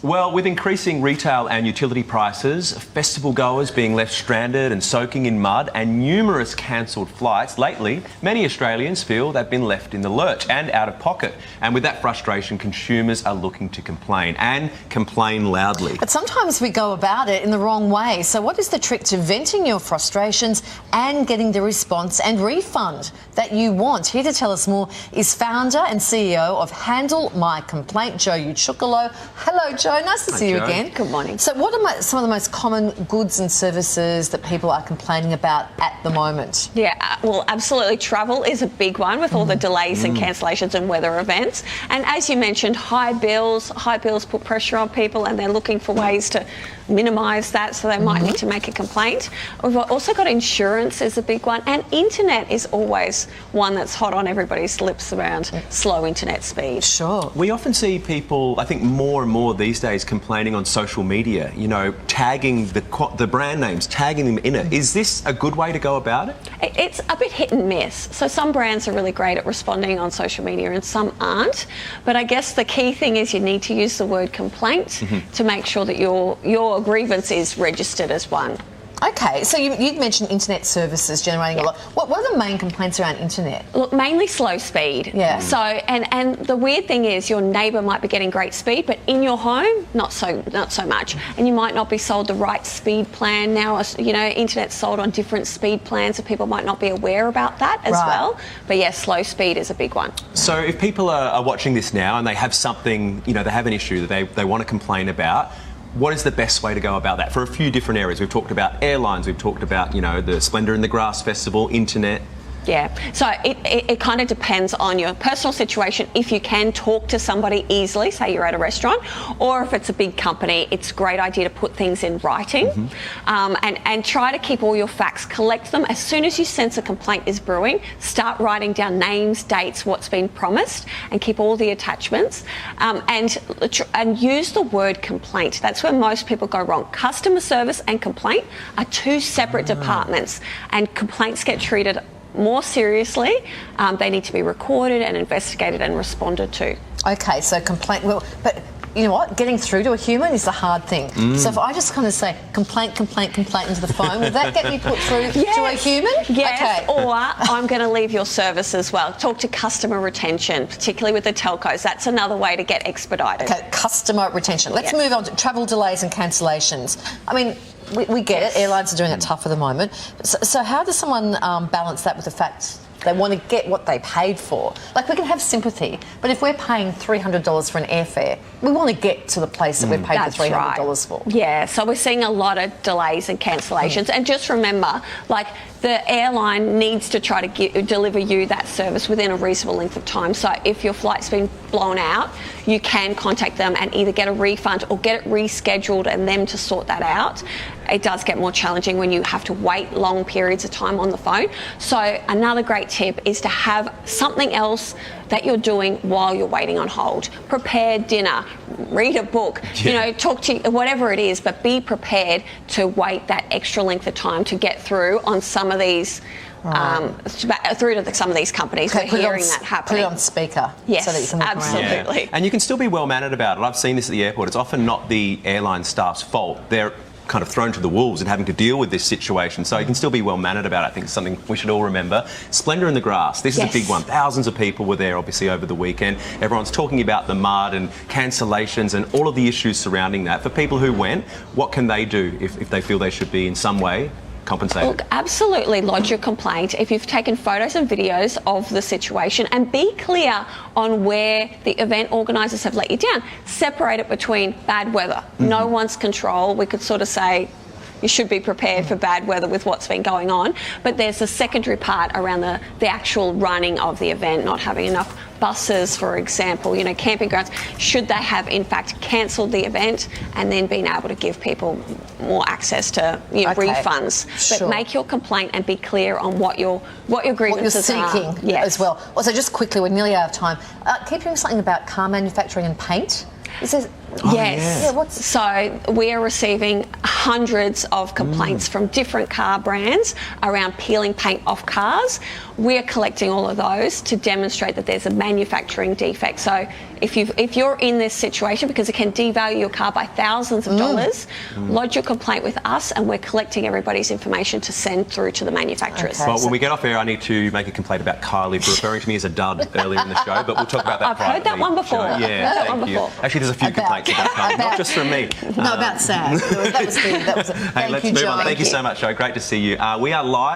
Well, with increasing retail and utility prices, festival goers being left stranded and soaking in mud, and numerous cancelled flights, lately, many Australians feel they've been left in the lurch and out of pocket. And with that frustration, consumers are looking to complain, and complain loudly. But sometimes we go about it in the wrong way. So what is the trick to venting your frustrations and getting the response and refund that you want? Here to tell us more is founder and CEO of Handle My Complaint, Jo Ucukalo. Hello, Jo. Nice to see you again. Good morning. So what are some of the most common goods and services that people are complaining about at the moment? Yeah, well, absolutely. Travel is a big one with all the delays and cancellations and weather events. And as you mentioned, high bills put pressure on people, and they're looking for ways to minimise that, so they might need to make a complaint. We've also got insurance is a big one, and internet is always one that's hot on everybody's lips around slow internet speed. Sure. We often see people, I think more and more these days, complaining on social media, you know, tagging the brand names, tagging them in it. Is this a good way to go about it? It's a bit hit and miss. So some brands are really great at responding on social media and some aren't. But I guess the key thing is you need to use the word complaint to make sure that your grievance is registered as one. Okay, so you'd mentioned internet services generating a lot. What are the main complaints around internet? Look, mainly slow speed. Yeah. So, and the weird thing is your neighbour might be getting great speed, but in your home, not so much. And you might not be sold the right speed plan. Now, you know, internet's sold on different speed plans, so people might not be aware about that as well. But yeah, slow speed is a big one. So if people are watching this now and they have something, you know, they have an issue that they want to complain about, what is the best way to go about that? For a few different areas. We've talked about airlines, we've talked about, you know, the Splendour in the Grass Festival, internet. Yeah, so it kind of depends on your personal situation. If you can talk to somebody easily, say you're at a restaurant, or if it's a big company, it's a great idea to put things in writing and try to keep all your facts, collect them. As soon as you sense a complaint is brewing, start writing down names, dates, what's been promised, and keep all the attachments and use the word complaint. That's where most people go wrong. Customer service and complaint are two separate departments, and complaints get treated more seriously. They need to be recorded and investigated and responded to. Okay, so complaint, well, but you know what? Getting through to a human is the hard thing. So if I just kind of say complaint into the phone, will that get me put through to a human? Yes, okay. Or I'm going to leave your service as well. Talk to customer retention, particularly with the telcos. That's another way to get expedited. Okay, customer retention. Let's move on to travel delays and cancellations. I mean, we get it. Airlines are doing it tough at the moment. So how does someone balance that with the fact they want to get what they paid for? Like, we can have sympathy, but if we're paying $300 for an airfare, we want to get to the place that we're paid the $300 for. Yeah, so we're seeing a lot of delays and cancellations. And just remember, like, the airline needs to try to deliver you that service within a reasonable length of time. So if your flight's been blown out, you can contact them and either get a refund or get it rescheduled and them to sort that out. It does get more challenging when you have to wait long periods of time on the phone. So another great tip is to have something else that you're doing while you're waiting on hold. Prepare dinner, read a book, you know, talk to whatever it is, but be prepared to wait that extra length of time to get through on some of these, through to some of these companies. Okay, we're hearing that happening. Put it on speaker. Yes, so that you can look absolutely. Yeah. And you can still be well mannered about it. I've seen this at the airport. It's often not the airline staff's fault. They're kind of thrown to the wolves and having to deal with this situation. So you can still be well mannered about it. I think it's something we should all remember. Splendour in the Grass. This is a big one. Thousands of people were there, obviously, over the weekend. Everyone's talking about the mud and cancellations and all of the issues surrounding that. For people who went, what can they do if they feel they should be in some way compensated? Look, absolutely lodge your complaint if you've taken photos and videos of the situation, and be clear on where the event organisers have let you down. Separate it between bad weather. No one's control. We could sort of say you should be prepared for bad weather with what's been going on, but there's a secondary part around the actual running of the event, not having enough buses, for example, you know, camping grounds. Should they have in fact cancelled the event and then been able to give people more access to, you know, refunds? But make your complaint and be clear on what your grievances are. What you're seeking as well. Also, just quickly, we're nearly out of time. Keep hearing something about car manufacturing and paint. Yes. Yeah, what's- So we are receiving hundreds of complaints from different car brands around peeling paint off cars. We're collecting all of those to demonstrate that there's a manufacturing defect. So if you're in this situation, because it can devalue your car by thousands of dollars, lodge your complaint with us, and we're collecting everybody's information to send through to the manufacturers. Okay. Well, when we get off air, I need to make a complaint about Kylie for referring to me as a dud earlier in the show, but we'll talk about that I've heard that privately, one before. Jo. I've heard Yeah, that thank one you. before. Actually, there's a few complaints about Kylie, not just from me. No, about Sam. That was Hey, thank let's you, move Jo. on. Thank you so much, Jo. Great to see you. We are live.